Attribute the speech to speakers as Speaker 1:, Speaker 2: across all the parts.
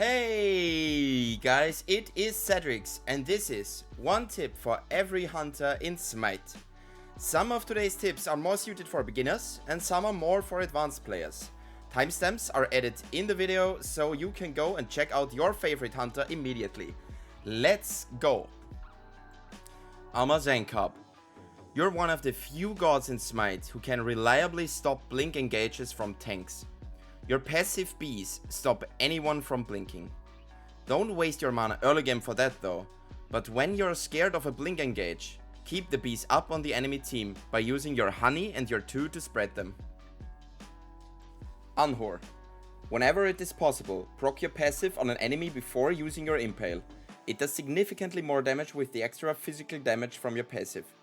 Speaker 1: Hey guys, it is Cedrix and this is one tip for every hunter in SMITE. Some of today's tips are more suited for beginners and some are more for advanced players. Timestamps are added in the video so you can go and check out your favorite hunter immediately. Let's go! Zankab. You're one of the few gods in SMITE who can reliably stop blink engages from tanks. Your passive bees stop anyone from blinking. Don't waste your mana early game for that though, but when you're scared of a blink engage, keep the bees up on the enemy team by using your honey and your 2 to spread them. Anhur. Whenever it is possible, proc your passive on an enemy before using your impale. It does significantly more damage with the extra physical damage from your passive.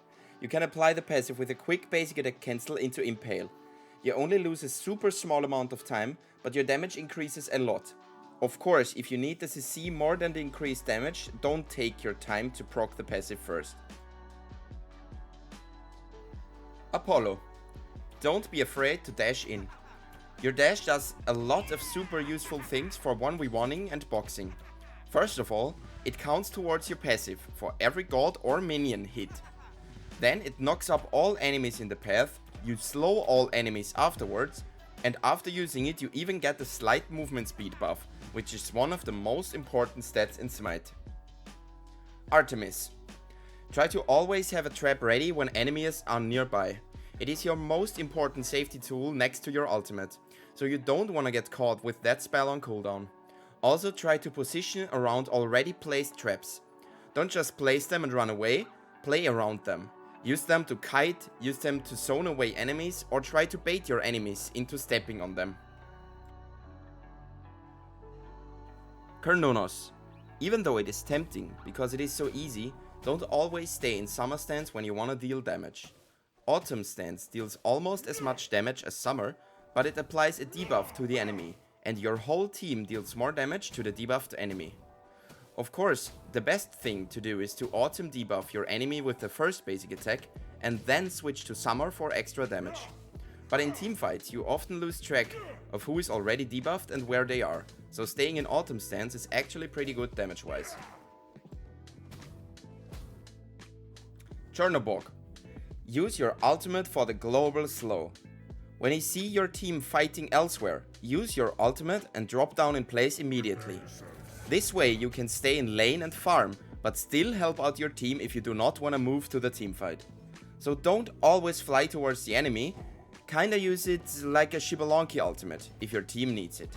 Speaker 1: You can apply the passive with a quick basic attack cancel into impale. You only lose a super small amount of time, but your damage increases a lot. Of course, if you need the CC more than the increased damage, don't take your time to proc the passive first. Apollo. Don't be afraid to dash in. Your dash does a lot of super useful things for 1v1ing and boxing. First of all, it counts towards your passive for every god or minion hit. Then it knocks up all enemies in the path. You slow all enemies afterwards, and after using it you even get the slight movement speed buff, which is one of the most important stats in SMITE. Artemis. Try to always have a trap ready when enemies are nearby. It is your most important safety tool next to your ultimate, so you don't want to get caught with that spell on cooldown. Also try to position around already placed traps. Don't just place them and run away, play around them. Use them to kite, use them to zone away enemies, or try to bait your enemies into stepping on them. Cernunnos. Even though it is tempting, because it is so easy, don't always stay in summer stance when you wanna deal damage. Autumn stance deals almost as much damage as summer, but it applies a debuff to the enemy, and your whole team deals more damage to the debuffed enemy. Of course, the best thing to do is to autumn debuff your enemy with the first basic attack and then switch to summer for extra damage. But in teamfights you often lose track of who is already debuffed and where they are, so staying in autumn stance is actually pretty good damage wise. Chernobog. Use your ultimate for the global slow. When you see your team fighting elsewhere, use your ultimate and drop down in place immediately. This way you can stay in lane and farm, but still help out your team if you do not want to move to the teamfight. So don't always fly towards the enemy, kinda use it like a Xbalanque ultimate, if your team needs it.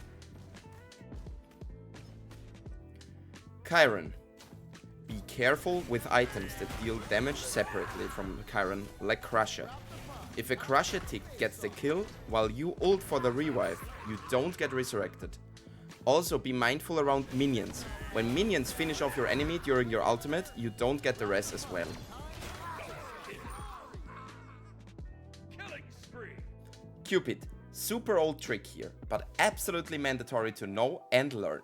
Speaker 1: Chiron. Be careful with items that deal damage separately from Chiron, like Crusher. If a Crusher tick gets the kill, while you ult for the revive, you don't get resurrected. Also be mindful around minions. When minions finish off your enemy during your ultimate, you don't get the rest as well. Cupid. Super old trick here, but absolutely mandatory to know and learn.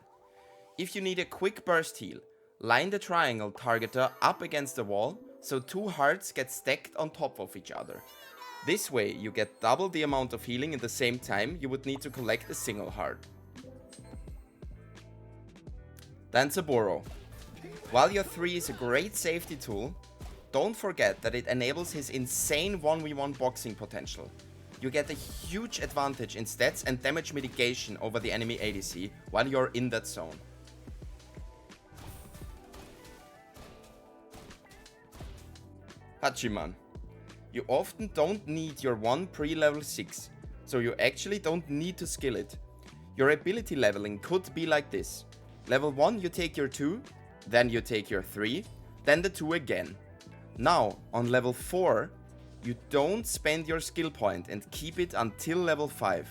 Speaker 1: If you need a quick burst heal, line the triangle targeter up against the wall so 2 hearts get stacked on top of each other. This way you get double the amount of healing in the same time you would need to collect a single heart. Danza. While your 3 is a great safety tool, don't forget that it enables his insane 1v1 boxing potential. You get a huge advantage in stats and damage mitigation over the enemy ADC while you're in that zone. Hachiman. You often don't need your 1 pre-level 6, so you actually don't need to skill it. Your ability leveling could be like this. Level 1 you take your 2, then you take your 3, then the 2 again. Now, on level 4, you don't spend your skill point and keep it until level 5.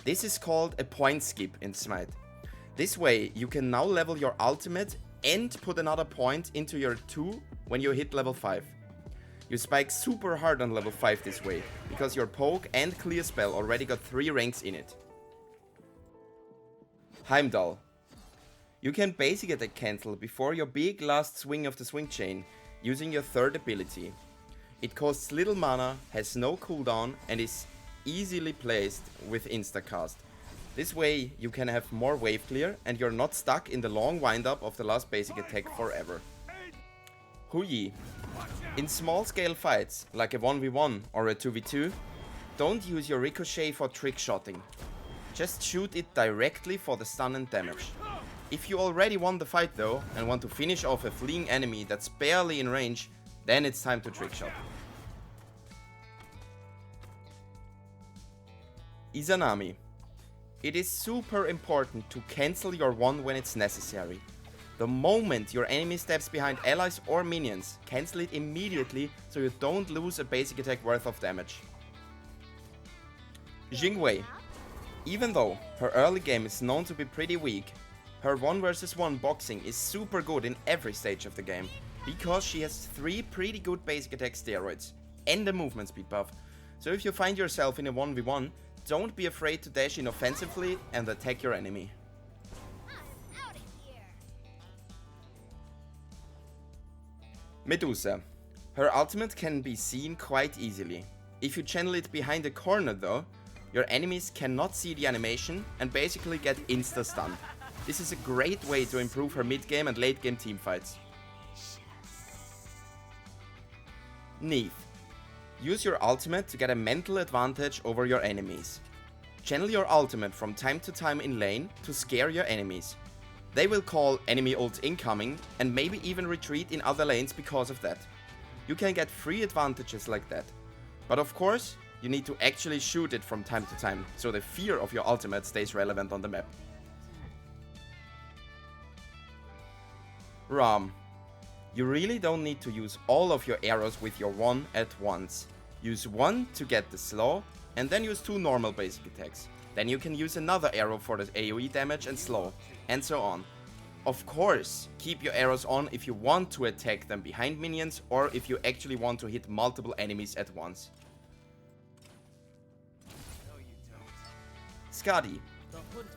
Speaker 1: This is called a point skip in SMITE. This way, you can now level your ultimate and put another point into your 2 when you hit level 5. You spike super hard on level 5 this way, because your poke and clear spell already got 3 ranks in it. Heimdallr. You can basic attack cancel before your big last swing of the swing chain using your 3rd ability. It costs little mana, has no cooldown and is easily placed with instacast. This way you can have more wave clear and you're not stuck in the long wind-up of the last basic attack forever. Hou Yi. In small scale fights, like a 1v1 or a 2v2, don't use your ricochet for trick shotting. Just shoot it directly for the stun and damage. If you already won the fight though, and want to finish off a fleeing enemy that's barely in range, then it's time to trick shot. Izanami. It is super important to cancel your one when it's necessary. The moment your enemy steps behind allies or minions, cancel it immediately so you don't lose a basic attack worth of damage. Jing Wei. Even though her early game is known to be pretty weak, her 1 vs 1 boxing is super good in every stage of the game, because she has 3 pretty good basic attack steroids and a movement speed buff. So if you find yourself in a 1v1, don't be afraid to dash in offensively and attack your enemy. Medusa. Her ultimate can be seen quite easily. If you channel it behind a corner though, your enemies cannot see the animation and basically get insta-stunned. This is a great way to improve her mid-game and late-game teamfights. Neith. Use your ultimate to get a mental advantage over your enemies. Channel your ultimate from time to time in lane to scare your enemies. They will call enemy ult incoming and maybe even retreat in other lanes because of that. You can get free advantages like that. But of course, you need to actually shoot it from time to time, so the fear of your ultimate stays relevant on the map. Rama. You really don't need to use all of your arrows with your 1 at once. Use 1 to get the slow, and then use 2 normal basic attacks. Then you can use another arrow for the AoE damage and slow, and so on. Of course, keep your arrows on if you want to attack them behind minions or if you actually want to hit multiple enemies at once. Skadi.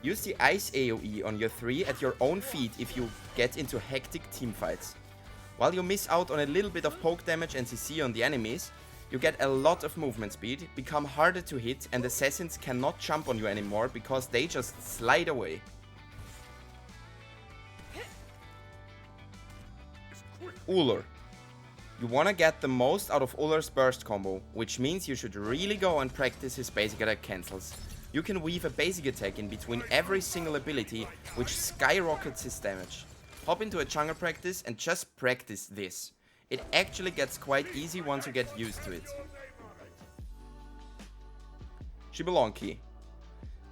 Speaker 1: Use the ice AoE on your 3 at your own feet if you get into hectic teamfights. While you miss out on a little bit of poke damage and CC on the enemies, you get a lot of movement speed, become harder to hit, and assassins cannot jump on you anymore because they just slide away. Ullr. You wanna get the most out of Ullr's burst combo, which means you should really go and practice his basic attack cancels. You can weave a basic attack in between every single ability, which skyrockets his damage. Hop into a jungle practice and just practice this. It actually gets quite easy once you get used to it. Xbalanque.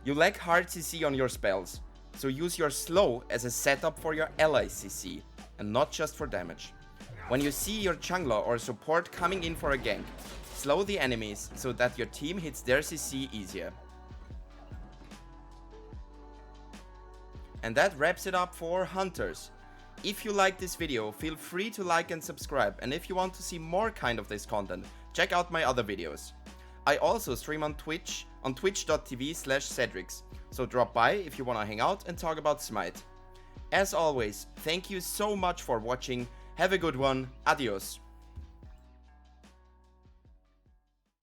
Speaker 1: You lack hard CC on your spells, so use your slow as a setup for your ally CC, and not just for damage. When you see your jungler or support coming in for a gank, slow the enemies so that your team hits their CC easier. And that wraps it up for Hunters. If you like this video, feel free to like and subscribe, and if you want to see more kind of this content, check out my other videos. I also stream on Twitch, on twitch.tv/Cedrix, so drop by if you wanna hang out and talk about SMITE. As always, thank you so much for watching, have a good one, adios.